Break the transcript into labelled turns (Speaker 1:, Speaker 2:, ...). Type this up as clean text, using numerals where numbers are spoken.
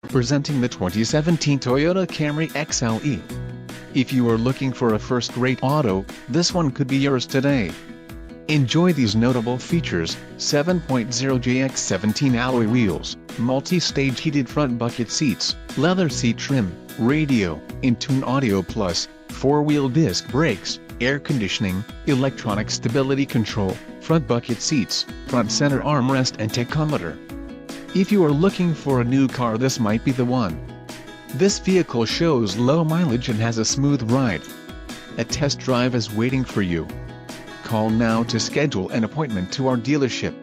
Speaker 1: Presenting the 2017 Toyota Camry XLE. If you are looking for a first-rate auto, this one could be yours today. Enjoy these notable features: 7.0JX17 alloy wheels, multi-stage heated front bucket seats, leather seat trim, radio, in-tune audio plus, 4-wheel disc brakes, air conditioning, electronic stability control, front bucket seats, front center armrest and tachometer. If you are looking for a new car, this might be the one. This vehicle shows low mileage and has a smooth ride. A test drive is waiting for you. Call now to schedule an appointment to our dealership.